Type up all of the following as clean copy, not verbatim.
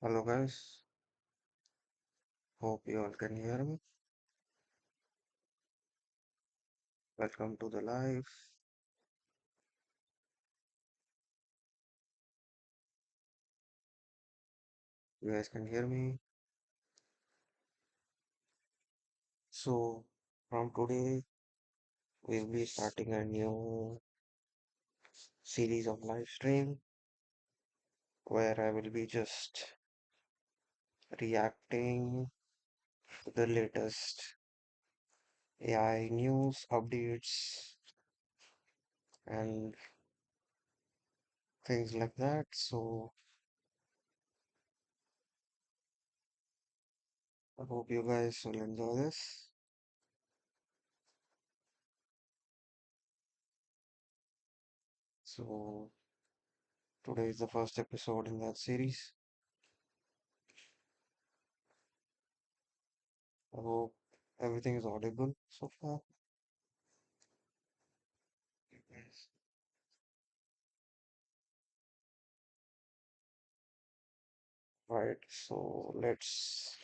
Hello guys, hope you all can hear me. Welcome to the live. You guys can hear me. So from today we'll be starting a new series of live stream where I will be just reacting to the latest AI news updates and things like that. So I hope you guys will enjoy this. So today is the first episode in that series. I hope everything is audible so far. Yes. Right, so let's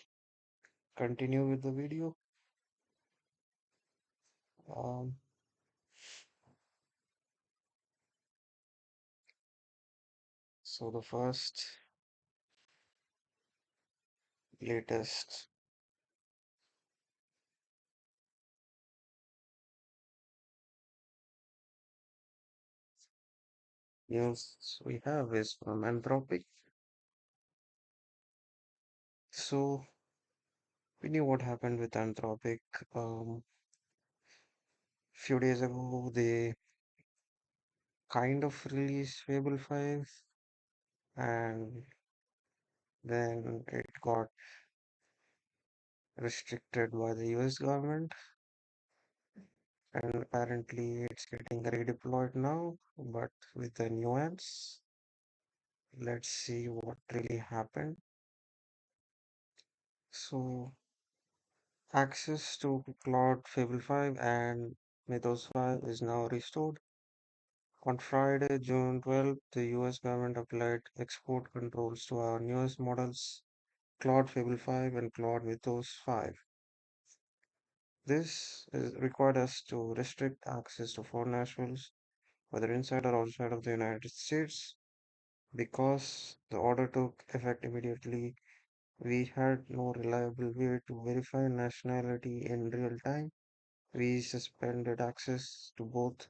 continue with the video. Um, so the first latest news we have is from Anthropic. So we knew what happened with Anthropic. Few days ago, they kind of released Fable 5, and then it got restricted by the US government, and apparently it's getting redeployed now, but with the nuance. Let's see what really happened. So, access to Claude Fable 5 and Mythos 5 is now restored. On Friday, June 12th, the US government applied export controls to our newest models, Claude Fable 5 and Claude Mythos 5. This required us to restrict access to foreign nationals, whether inside or outside of the United States. Because the order took effect immediately, we had no reliable way to verify nationality in real time. We suspended access to both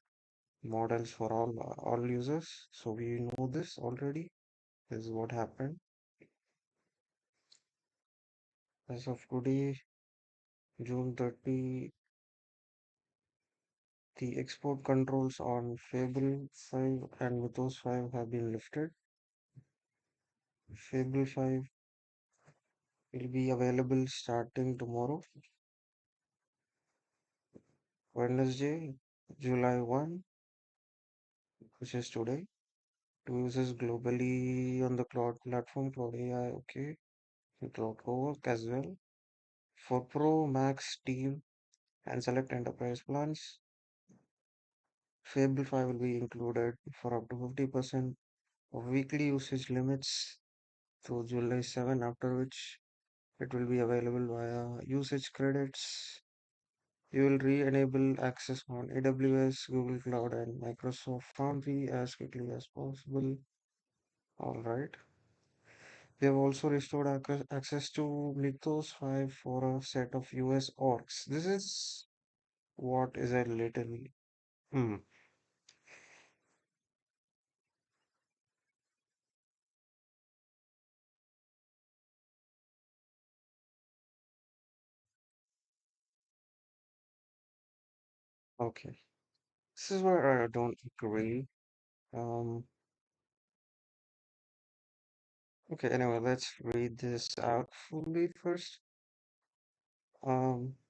models for all users. So we know this already. This is what happened. As of today, June 30, the export controls on Fable 5 and Mythos 5 have been lifted. Fable 5 will be available starting tomorrow, Wednesday, July 1, which is today, to users globally on the cloud platform, Cloud AI, okay, and Cloud Cowork as well. For Pro, Max, Team, and select enterprise plans, Fable 5 will be included for up to 50% of weekly usage limits through July 7, after which it will be available via usage credits. You will re-enable access on AWS, Google Cloud, and Microsoft Foundry as quickly as possible. All right. We have also restored access to Mythos 5 for a set of US orgs. This is what is a little. Hmm. Okay. This is where I don't agree. Um, okay, anyway, let's read this out fully first.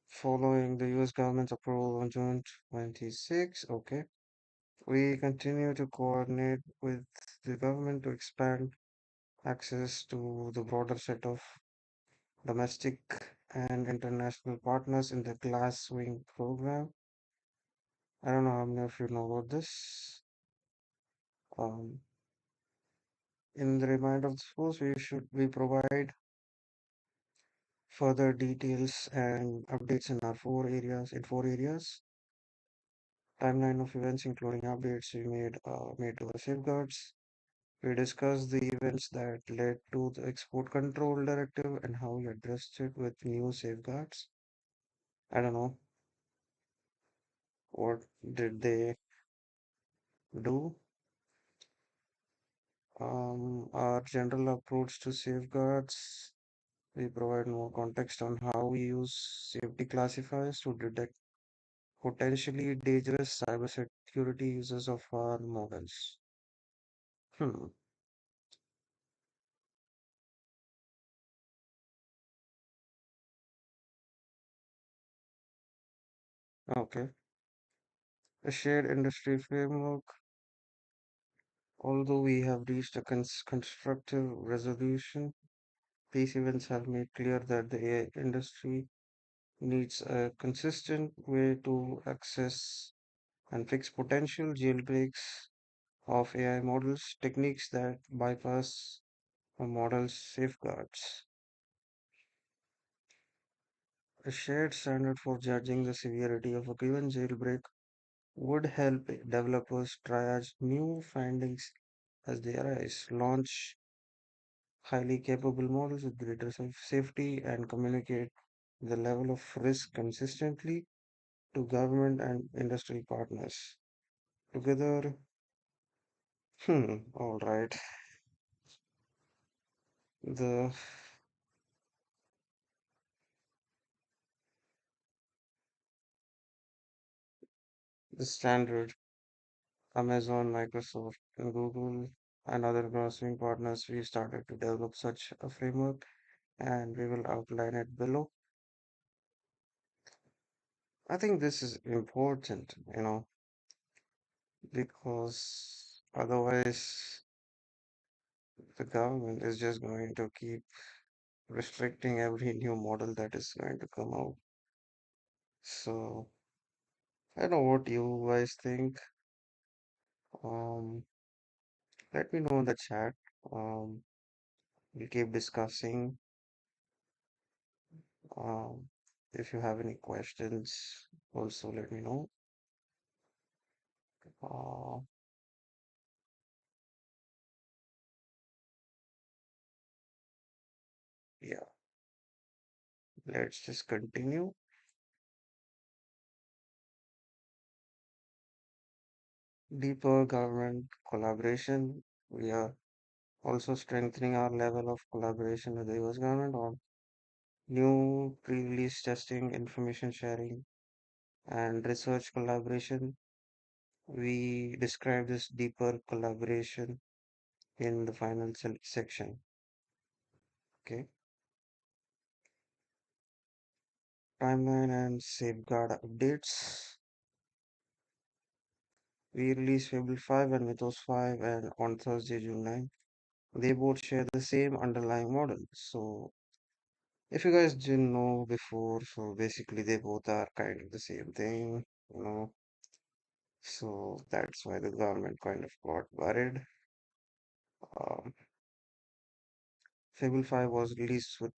Following the US government's approval on June 26, okay, we continue to coordinate with the government to expand access to the broader set of domestic and international partners in the Glass Wing program. I don't know how many of you know about this. Um, In the remainder of this post, we provide further details and updates in our four areas. Timeline of events, including updates we made to our safeguards. We discussed the events that led to the export control directive and how we addressed it with new safeguards. I don't know what did they do. Our general approach to safeguards. We provide more context on how we use safety classifiers to detect potentially dangerous cybersecurity uses of our models. Hmm. Okay. A shared industry framework. Although we have reached a constructive resolution, these events have made clear that the AI industry needs a consistent way to access and fix potential jailbreaks of AI models, techniques that bypass a model's safeguards. A shared standard for judging the severity of a given jailbreak would help developers triage new findings as they arise, launch highly capable models with greater safety, and communicate the level of risk consistently to government and industry partners. Together, all right. The the standard Amazon, Microsoft, and Google and other browsing partners, we started to develop such a framework and we will outline it below. I think this is important, because otherwise the government is just going to keep restricting every new model that is going to come out. So I don't know what you guys think. Um, Let me know in the chat. Um, we'll keep discussing. Um, if you have any questions, also let me know. Uh, yeah, let's just continue. Deeper government collaboration. We are also strengthening our level of collaboration with the US government on new pre-release testing, information sharing, and research collaboration. We describe this deeper collaboration in the final section. Okay. Timeline and safeguard updates. We released Fable 5 and Mythos 5 and on Thursday, June 9th. They both share the same underlying model. So if you guys didn't know before, so basically they both are kind of the same thing, you know. So that's why the government kind of got worried. Um, Fable 5 was released with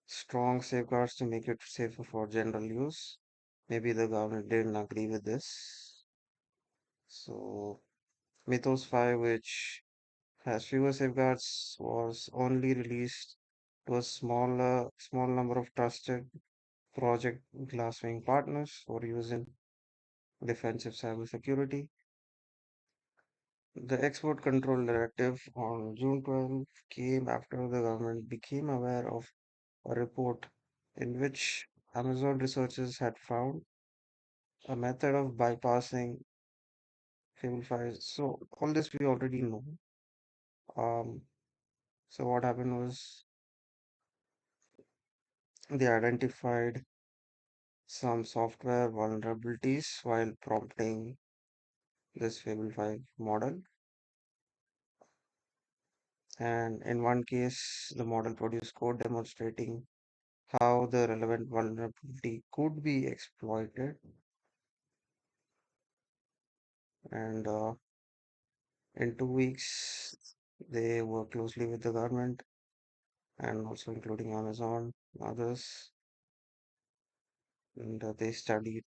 strong safeguards to make it safer for general use. Maybe the government didn't agree with this. So Mythos 5, which has fewer safeguards, was only released to a small number of trusted project glasswing partners for use in defensive cybersecurity. The Export Control Directive on June 12th came after the government became aware of a report in which Amazon researchers had found a method of bypassing Fable files. So all this we already know. Um, so what happened was they identified some software vulnerabilities while prompting this Fable 5 model. And in one case, the model produced code demonstrating how the relevant vulnerability could be exploited. And in 2 weeks, They work closely with the government and also including Amazon, others, and they studied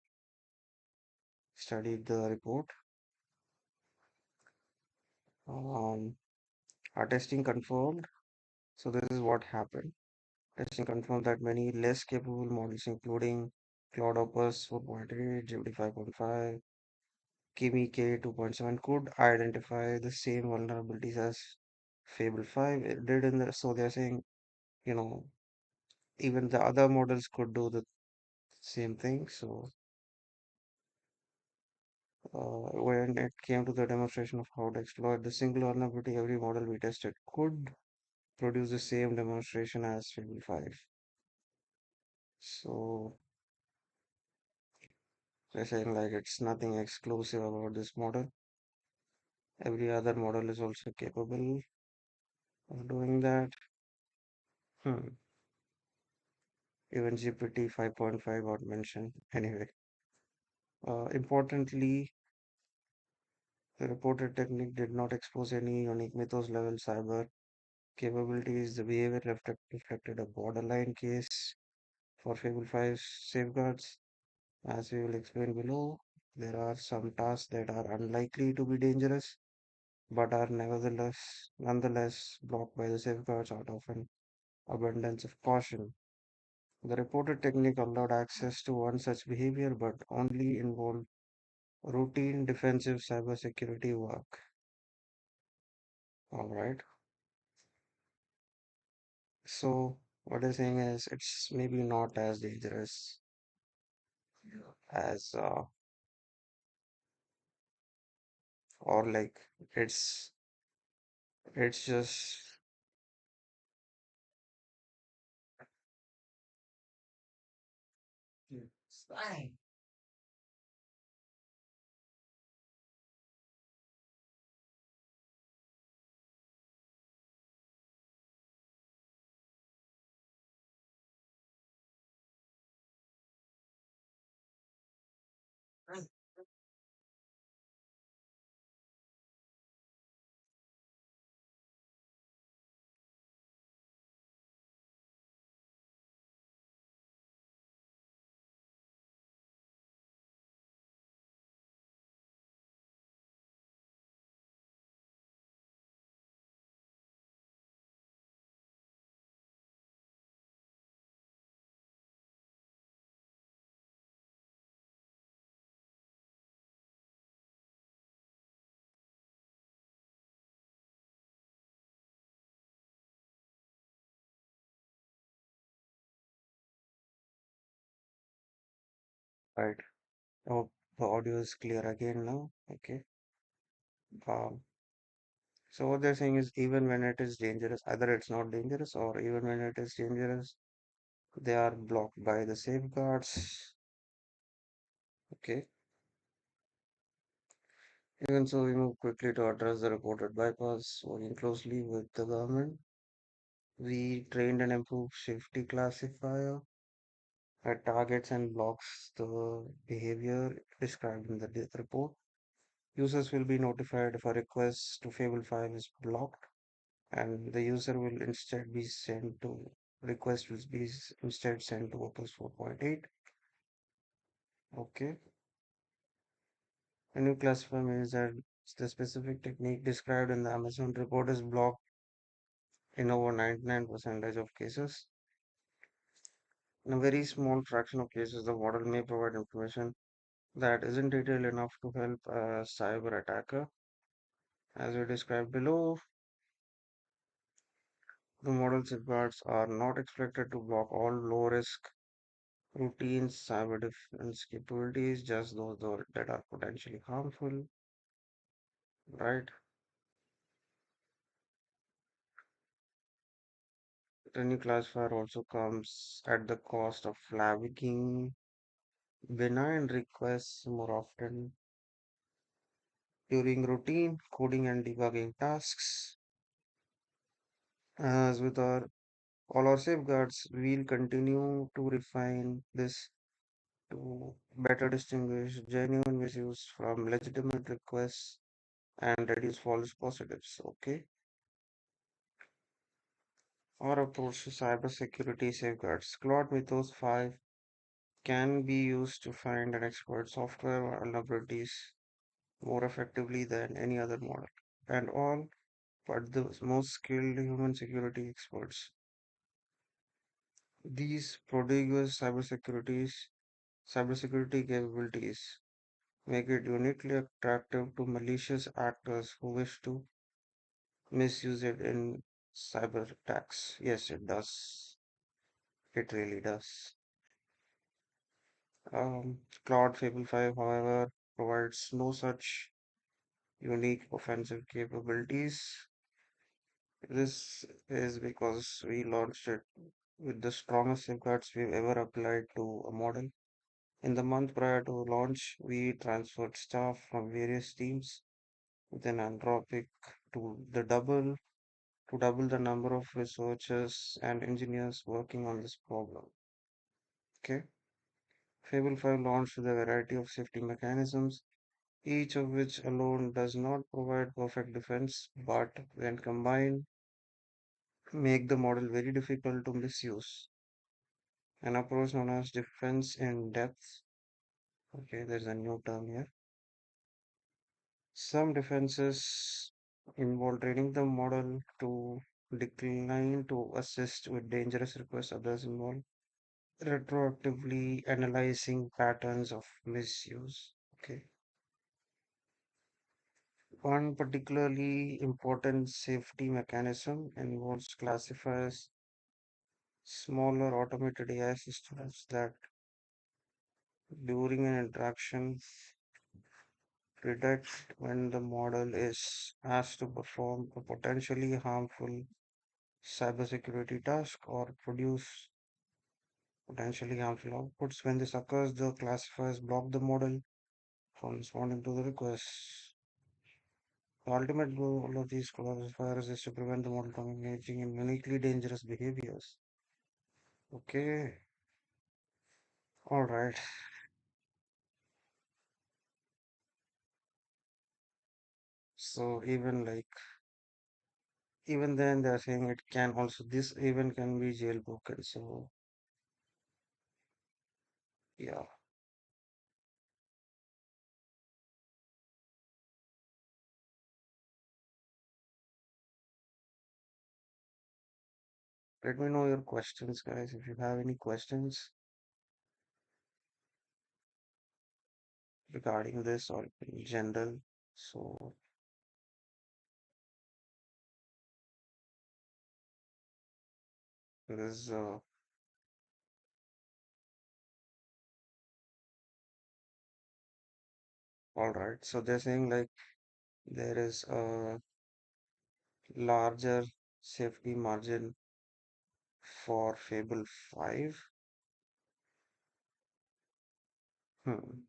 the report. Um, our testing confirmed. So this is what happened. Testing confirmed that many less capable models, including Cloud Opus 4.8, Gemini 5.5, Kimi K 2.7, could identify the same vulnerabilities as Fable 5 it did in the. So they're saying, you know, even the other models could do the same thing. So when it came to the demonstration of how to exploit the single vulnerability, every model we tested could produce the same demonstration as Fable 5. So they're saying like it's nothing exclusive about this model. Every other model is also capable of doing that. Hmm. Even GPT 5.5 got mentioned. Anyway, importantly, the reported technique did not expose any unique mythos level cyber capabilities. The behavior reflected a borderline case for Fable 5 safeguards. As we will explain below, there are some tasks that are unlikely to be dangerous, but are nonetheless blocked by the safeguards out of an abundance of caution. The reported technique allowed access to one such behavior, but only involved routine defensive cybersecurity work. All right. So what they're saying is it's maybe not as dangerous as or like it's it's just right. Oh, the audio is clear again now. Okay. Um, so what they're saying is even when it is dangerous, either it's not dangerous or even when it is dangerous, they are blocked by the safeguards. Okay. Even so, we move quickly to address the reported bypass, working closely with the government. We trained and improved safety classifier that targets and blocks the behavior described in the report. Users will be notified if a request to Fable 5 is blocked, and the user will instead be sent to request will be instead sent to Opus 4.8. Okay. A new classifier means that the specific technique described in the Amazon report is blocked in over 99% of cases. In a very small fraction of cases, the model may provide information that isn't detailed enough to help a cyber attacker. As we described below, the model safeguards are not expected to block all low risk routines, cyber defense capabilities, just those that are potentially harmful, right? The new classifier also comes at the cost of flagging benign requests more often during routine coding and debugging tasks. As with all our safeguards, we'll continue to refine this to better distinguish genuine misuse from legitimate requests and reduce false positives. Okay. Our approach to cybersecurity safeguards. Claude Mythos 5 can be used to find and exploit software vulnerabilities more effectively than any other model. And all but the most skilled human security experts. These prodigious cybersecurity capabilities make it uniquely attractive to malicious actors who wish to misuse it in cyber attacks. Yes, it does. It really does. Claude Fable 5, however, provides no such unique offensive capabilities. This is because we launched it with the strongest safeguards we've ever applied to a model. In the month prior to launch, we transferred staff from various teams within Anthropic to double the number of researchers and engineers working on this problem. Okay. Fable 5 launched with a variety of safety mechanisms, each of which alone does not provide perfect defense, but when combined, make the model very difficult to misuse. An approach known as defense in depth. Okay, there's a new term here. Some defenses involve training the model to decline to assist with dangerous requests. Others involve retroactively analyzing patterns of misuse. Okay. One particularly important safety mechanism involves classifiers, smaller automated AI systems that during an interaction predict when the model is asked to perform a potentially harmful cybersecurity task or produce potentially harmful outputs. When this occurs, the classifiers block the model from responding to the request. The ultimate goal of these classifiers is to prevent the model from engaging in uniquely dangerous behaviors. Okay, all right. So even then they're saying it can also this even can be jailbroken. So yeah, let me know your questions, guys. If you have any questions regarding this or in general. So there's all right. So they're saying like there is a larger safety margin for Fable 5. Hmm.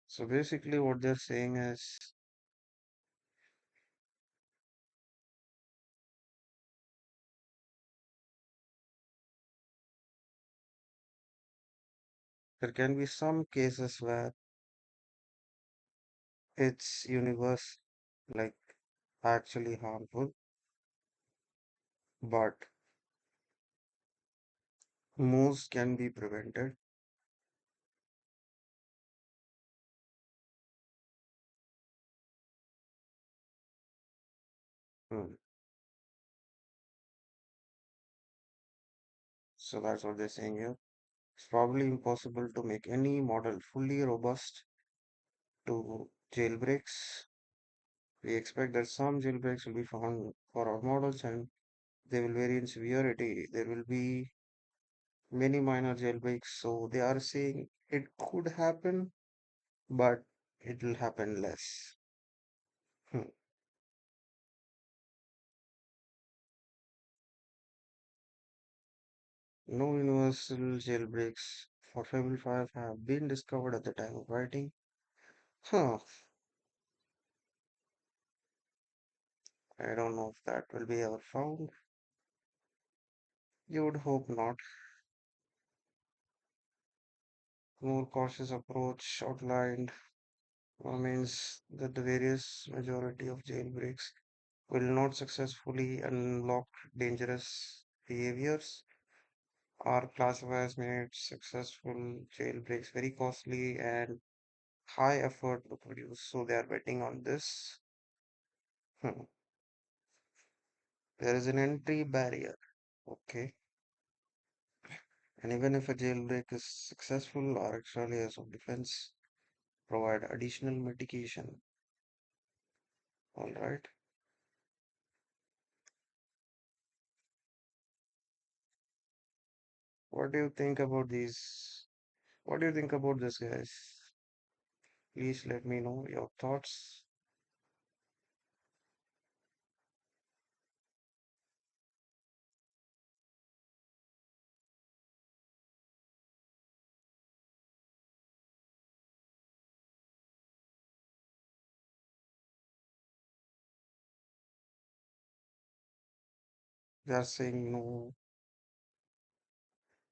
So basically what they're saying is there can be some cases where it's universe like actually harmful, but most can be prevented. Hmm. So that's what they're saying here. It's probably impossible to make any model fully robust to jailbreaks. We expect that some jailbreaks will be found for our models and they will vary in severity. There will be many minor jailbreaks. So they are saying it could happen, but it will happen less. Hmm. No universal jailbreaks for Fable 5 have been discovered at the time of writing. Huh, I don't know if that will be ever found. You would hope not. More cautious approach outlined means that the various majority of jailbreaks will not successfully unlock dangerous behaviors or classify as made successful jailbreaks very costly and high effort to produce. So they are betting on this. Hmm. There is an entry barrier. Okay. And even if a jailbreak is successful or extra layers of defense provide additional mitigation. All right. What do you think about these? What do you think about this, guys? Please let me know your thoughts. They are saying no,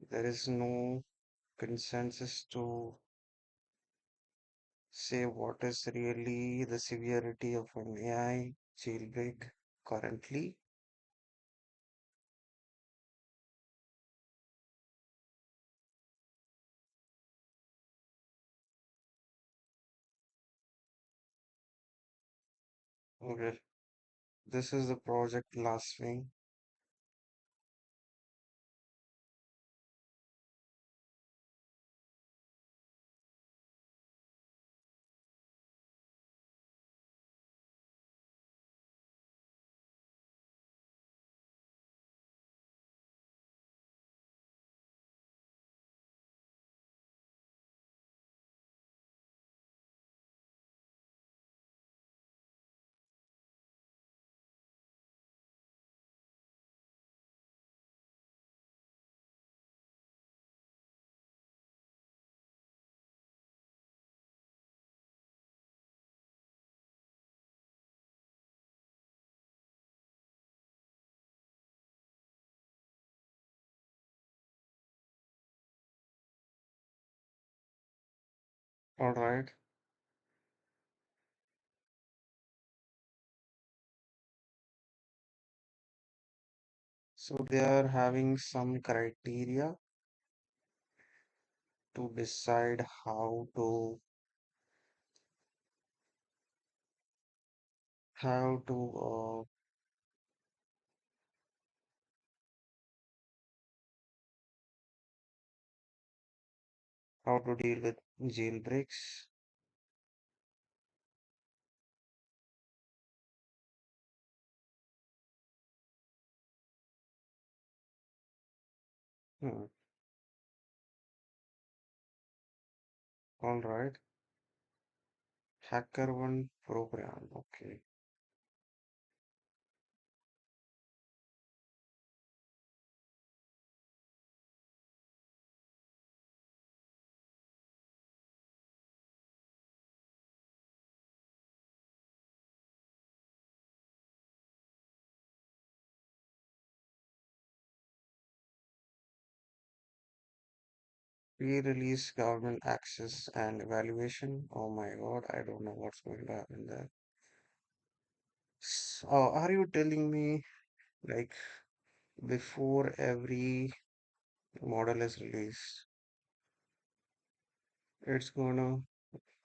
there is no consensus to say what is really the severity of an AI jailbreak currently. Okay, this is the project last wing. All right. So they are having some criteria to decide how to how to deal with jailbreaks. Hmm. All right. Hacker one program. Okay. Pre-release government access and evaluation. Oh my God, I don't know what's going to happen there. Are you telling me like before every model is released, it's gonna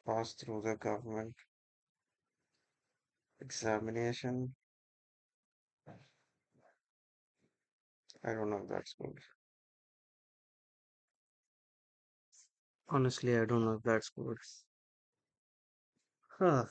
pass through the government examination? I don't know if that's good. Honestly, I don't know if that's good. Huh.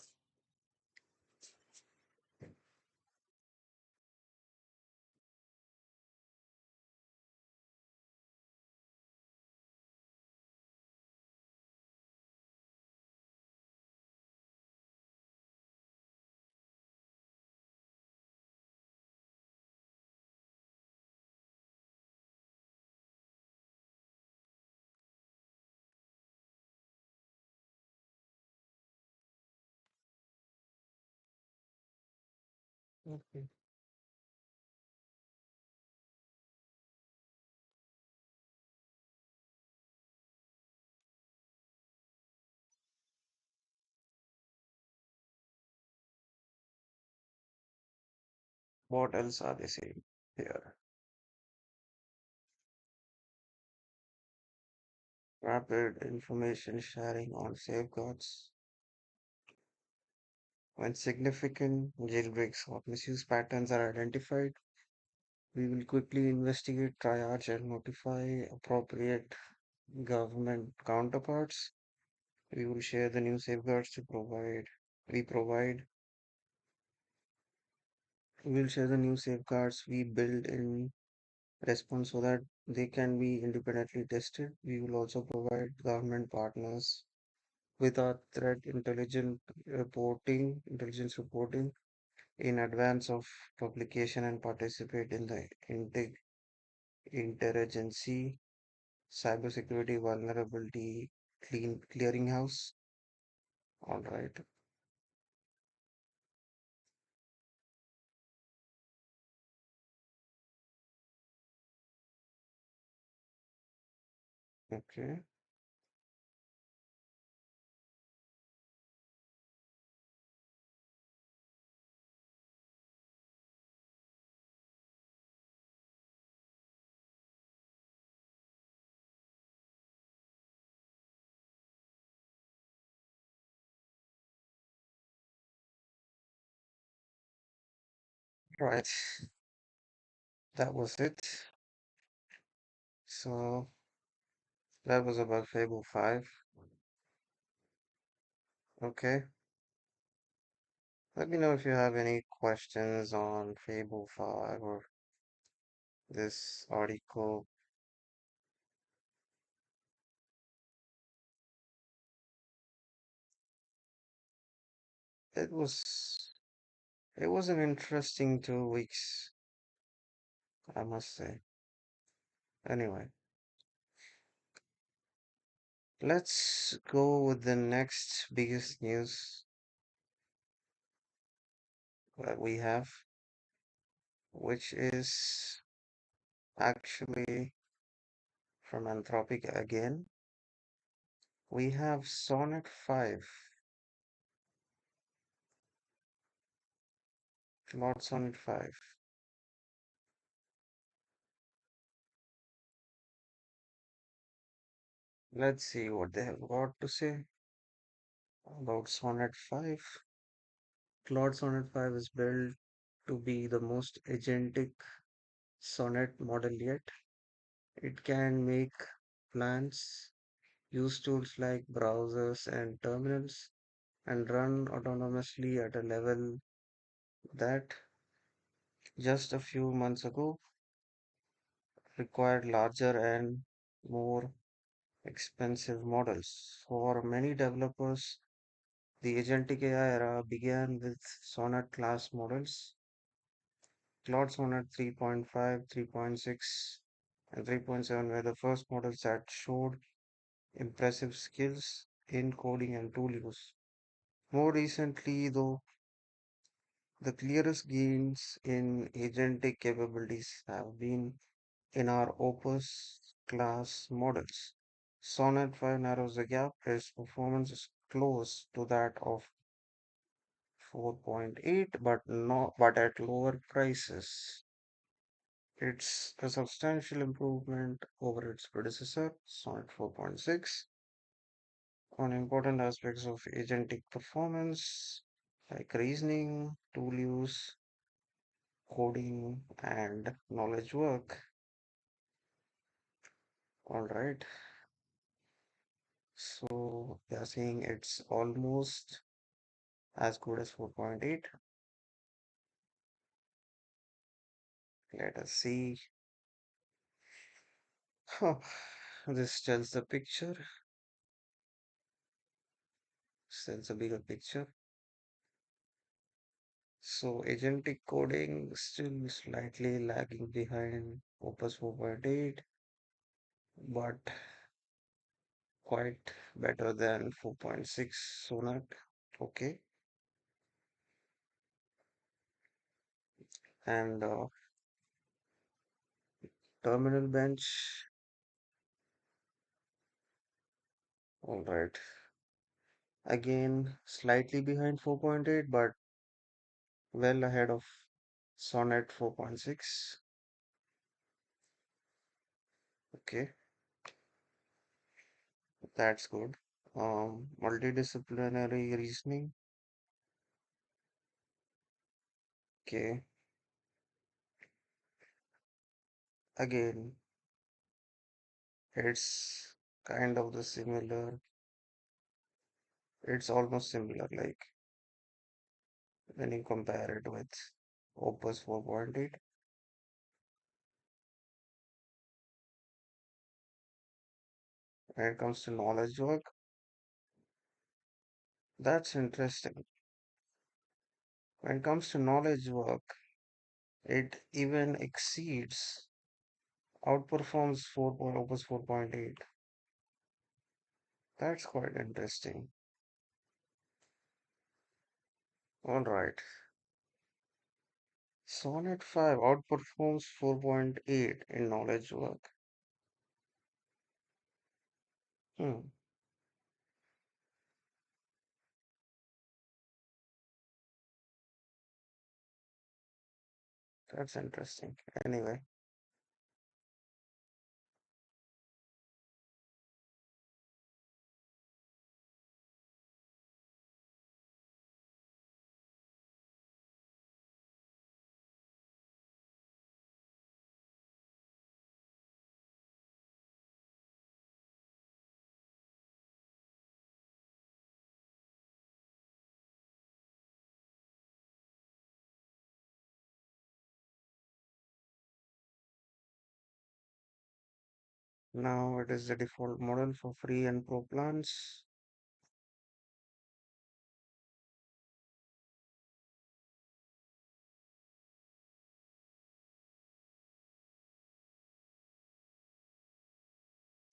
Okay. What else are they saying here? Rapid information sharing on safeguards. When significant jailbreaks or misuse patterns are identified, we will quickly investigate, triage, and notify appropriate government counterparts. We will share the new safeguards to provide. We provide. We will share the new safeguards we build in response so that they can be independently tested. We will also provide government partners with our intelligence reporting in advance of publication and participate in the interagency cybersecurity vulnerability clearinghouse. All right. Okay. Right. That was it. So that was about Fable 5. Okay. Let me know if you have any questions on Fable 5 or this article. It was it was an interesting 2 weeks, I must say. Anyway, let's go with the next biggest news that we have, which is actually from Anthropic again. We have Sonnet 5, Claude Sonnet 5. Let's see what they have got to say about Sonnet 5. Claude Sonnet 5 is built to be the most agentic Sonnet model yet. It can make plans, use tools like browsers and terminals, and run autonomously at a level that just a few months ago required larger and more expensive models. For many developers, the agentic AI era began with Sonnet class models. Claude Sonnet 3.5, 3.6, and 3.7 were the first models that showed impressive skills in coding and tool use. More recently, though, the clearest gains in agentic capabilities have been in our Opus class models. Sonnet 5 narrows the gap. Its performance is close to that of 4.8, but at lower prices. It's a substantial improvement over its predecessor, Sonnet 4.6, on important aspects of agentic performance like reasoning, tool use, coding, and knowledge work. All right. So they are saying it's almost as good as 4.8. Let us see. Huh. This tells the picture, tells a bigger picture. So agentic coding still slightly lagging behind Opus 4.8, but quite better than 4.6 Sonnet. Okay. And terminal bench. All right. Again, slightly behind 4.8, but well ahead of Sonnet 4.6. Okay, that's good. Multidisciplinary reasoning. Okay, again, it's kind of the similar. It's almost similar, like when you compare it with Opus 4.8. When it comes to knowledge work, that's interesting. When it comes to knowledge work, it even exceeds, outperforms Opus 4.8. That's quite interesting. All right. Sonnet 5 outperforms 4.8 in knowledge work. Hmm, that's interesting. Anyway, now it is the default model for free and pro plans.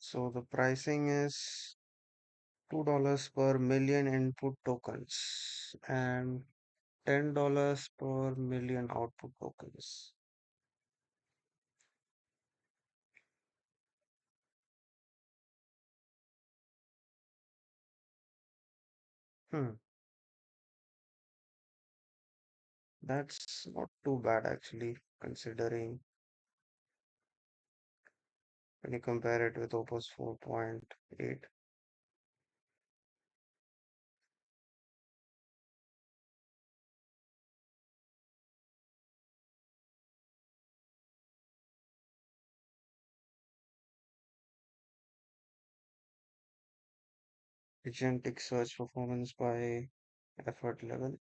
So the pricing is $2 per million input tokens and $10 per million output tokens. Hmm, that's not too bad actually, considering when you compare it with Opus 4.8. Agentic search performance by effort level.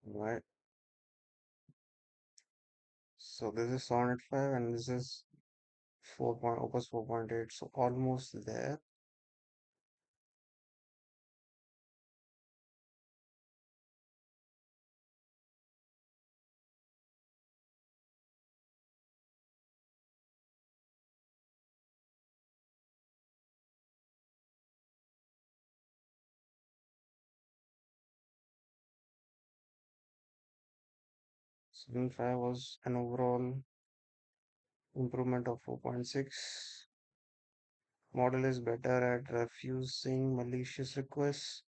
Right. So this is Sonnet 5 and this is 4. Opus 4.8. So almost there. Sonnet 5 was an overall improvement of 4.6. Model is better at refusing malicious requests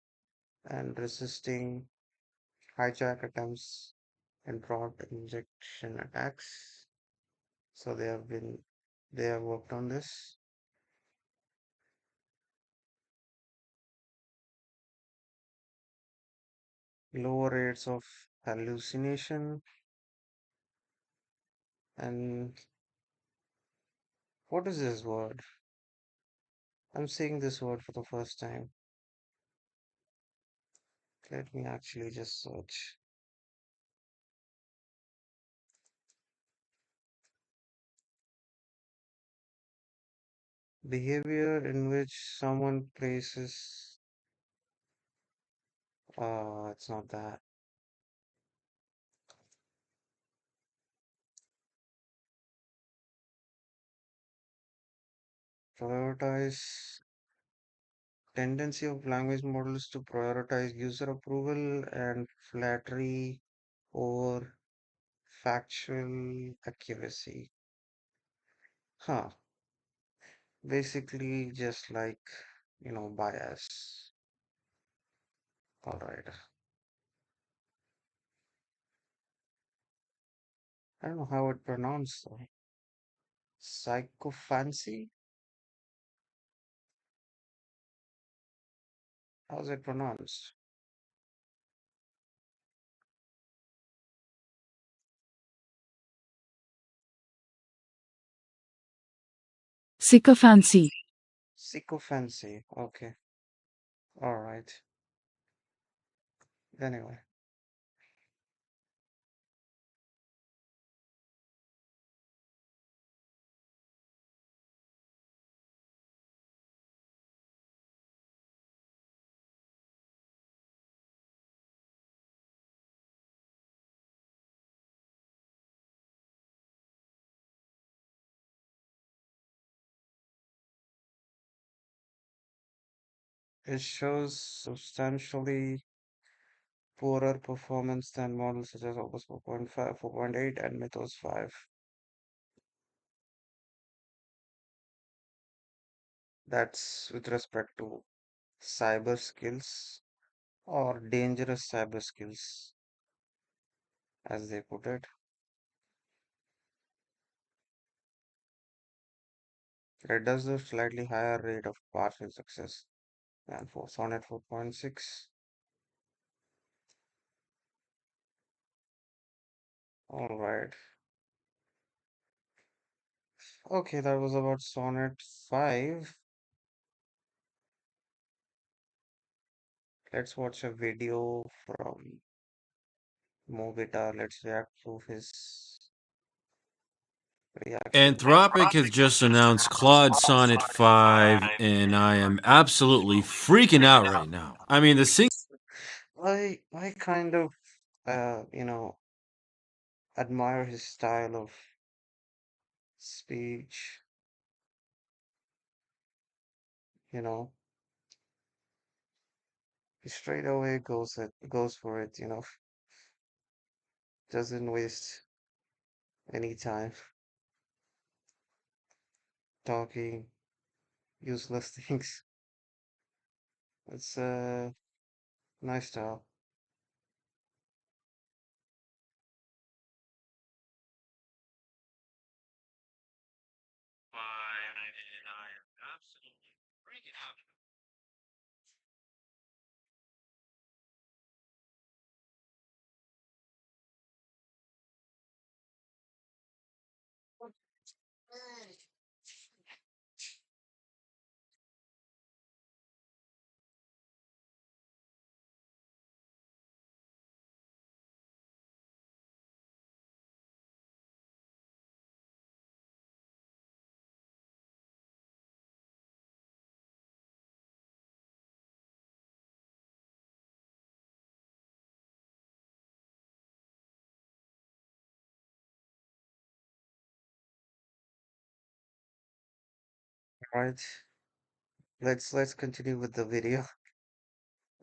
and resisting hijack attempts and prompt injection attacks. So they have worked on this. Lower rates of hallucination. And what is this word? I'm seeing this word for the first time. Let me actually just search. Behavior in which someone places, it's not that. Prioritize, tendency of language models to prioritize user approval and flattery over factual accuracy. Huh. Basically, just like, bias. All right. I don't know how it pronounced though. Psychophancy? How's it pronounced? Sycophancy. Sycophancy. Okay. All right. Anyway, it shows substantially poorer performance than models such as Opus 4.5, 4.8, and Mythos 5. That's with respect to cyber skills or dangerous cyber skills, as they put it. It does a slightly higher rate of partial success than for Sonnet 4.6. All right. Okay, that was about Sonnet 5. Let's watch a video from Movita. Let's react to his reaction. Anthropic has just announced Claude Sonnet 5, and I am absolutely freaking out right now. I mean, the I kind of admire his style of speech, you know. He straight away goes for it, doesn't waste any time talking useless things. It's a nice style. Right. Let's continue with the video.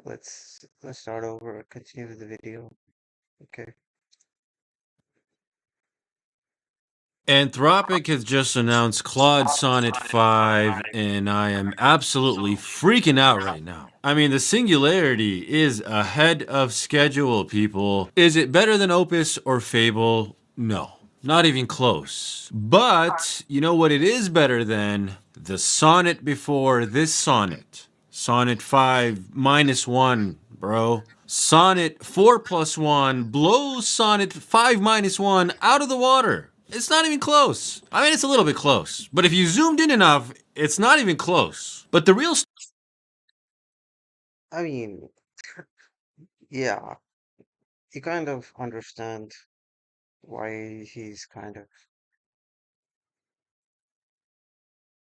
Let's start over, continue with the video. Okay. Anthropic has just announced Claude Sonnet 5, and I am absolutely freaking out right now. I mean, the Singularity is ahead of schedule, people. Is it better than Opus or Fable? No, not even close. But you know what it is better than? The sonnet before this sonnet. Sonnet 5 minus 1, bro. Sonnet 4 plus 1 blows Sonnet 5 minus 1 out of the water. It's not even close. I mean, it's a little bit close. But if you zoomed in enough, it's not even close. But the real I mean, yeah, you kind of understand why he's kind of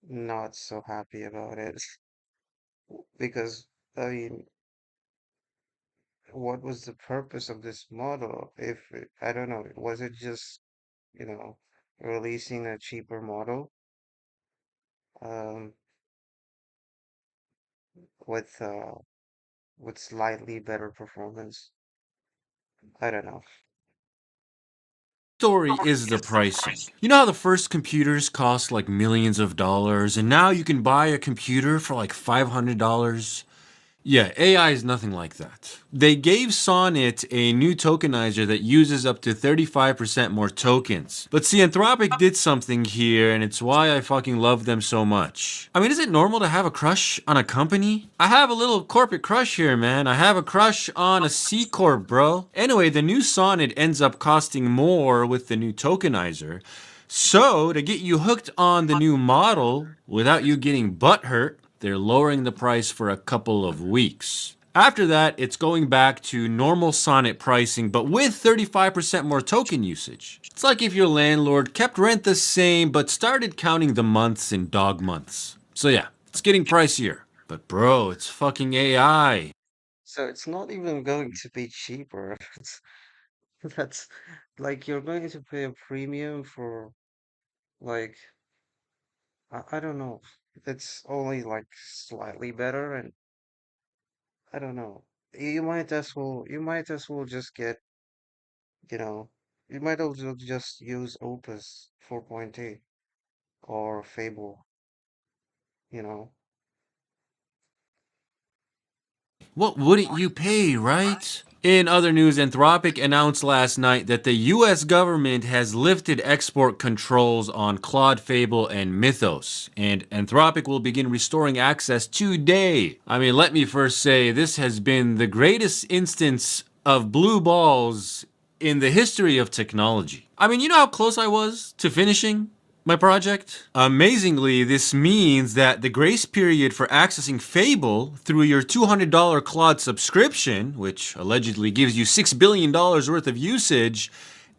not so happy about it. Because, I mean, what was the purpose of this model? I don't know, was it just, you know, releasing a cheaper model, um, with, with slightly better performance? I don't know. story is the pricing. You know how the first computers cost like millions of dollars, and now you can buy a computer for like $500? Yeah, AI is nothing like that. They gave Sonnet a new tokenizer that uses up to 35% more tokens. But see, Anthropic did something here, and it's why I fucking love them so much. I mean, is it normal to have a crush on a company? I have a little corporate crush here, man. I have a crush on a C Corp, bro. Anyway, the new Sonnet ends up costing more with the new tokenizer. So, to get you hooked on the new model without you getting butthurt, they're lowering the price for a couple of weeks. After that, it's going back to normal Sonnet pricing, but with 35% more token usage. It's like if your landlord kept rent the same, but started counting the months in dog months. So yeah, it's getting pricier. But bro, it's fucking AI. So it's not even going to be cheaper. That's like you're going to pay a premium for like I don't know. It's only like slightly better, and I don't know. You might as well just get, you know, you might as well just use Opus 4.8 or Fable, you know. What wouldn't you pay, right? In other news, Anthropic announced last night that the US government has lifted export controls on Claude Fable and Mythos, and Anthropic will begin restoring access today. I mean, let me first say this has been the greatest instance of blue balls in the history of technology. I mean, you know how close I was to finishing my project? Amazingly, this means that the grace period for accessing Fable through your $200 Claude subscription, which allegedly gives you $6 billion worth of usage,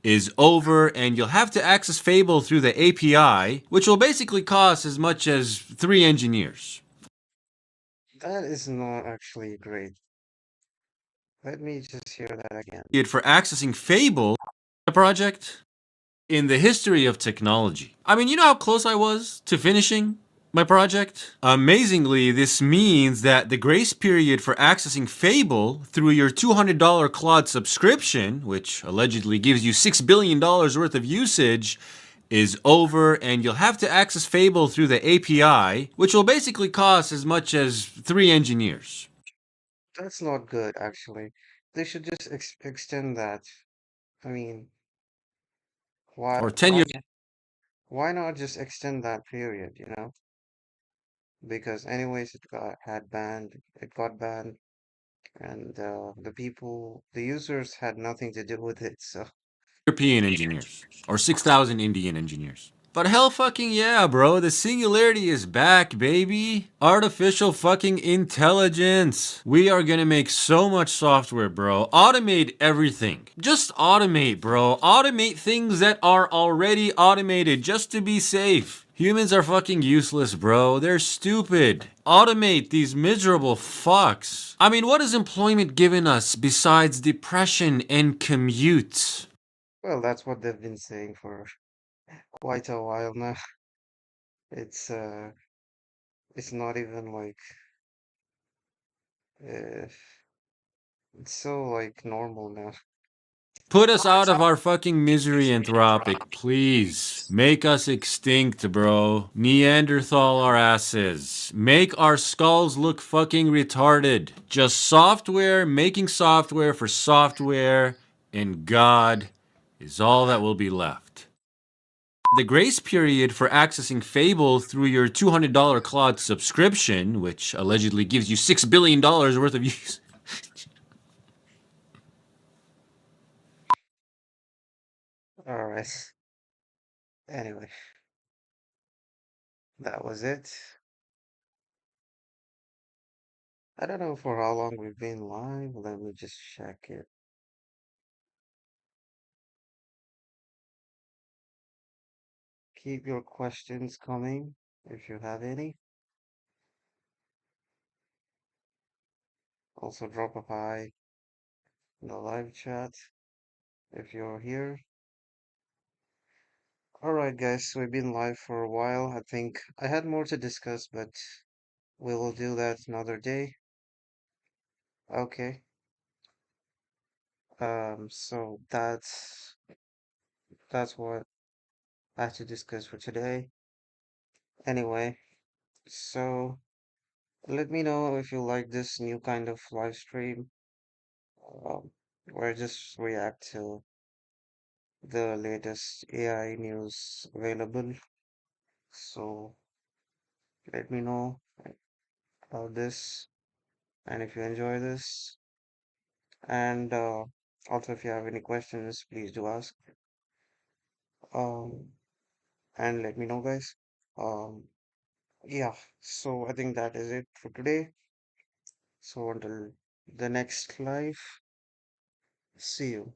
is over, and you'll have to access Fable through the API, which will basically cost as much as 3 engineers. That is not actually great. Let me just hear that again. For accessing Fable, project in the history of technology. I mean, you know how close I was to finishing my project? Amazingly, this means that the grace period for accessing Fable through your $200 Claude subscription, which allegedly gives you $6 billion worth of usage, is over, and you'll have to access Fable through the API, which will basically cost as much as 3 engineers. That's not good, actually. They should just extend that. I mean, why Or 10 why years. why not just extend that period, Because anyways, it got banned, and the users had nothing to do with it. So European engineers or 6,000 Indian engineers. But hell fucking yeah, bro. The singularity is back, baby. Artificial fucking intelligence. We are gonna make so much software, bro. Automate everything. Just automate, bro. Automate things that are already automated just to be safe. Humans are fucking useless, bro. They're stupid. Automate these miserable fucks. I mean, what has employment given us besides depression and commute? well, that's what they've been saying for quite a while now. It's uh, it's not even like uh, it's so like normal now. Put us out of our fucking misery, Anthropic, please. Make us extinct, bro. Neanderthal our asses. Make our skulls look fucking retarded. Just software making software for software, and God is all that will be left. The grace period for accessing Fable through your $200 Claude subscription, which allegedly gives you $6 billion worth of use. All right. Anyway, that was it. I don't know for how long we've been live. Let me just check it. Keep your questions coming if you have any. Also, drop a hi in the live chat if you're here. Alright, guys, we've been live for a while. I think I had more to discuss, but we will do that another day. Okay. So that's what I had to discuss for today. Anyway, so Let me know if you like this new kind of live stream, um, where I just react to the latest AI news available. So let me know about this, and if you enjoy this, and also if you have any questions, please do ask. Um, and let me know, guys. Um, yeah, so I think that is it for today. So until the next live, see you.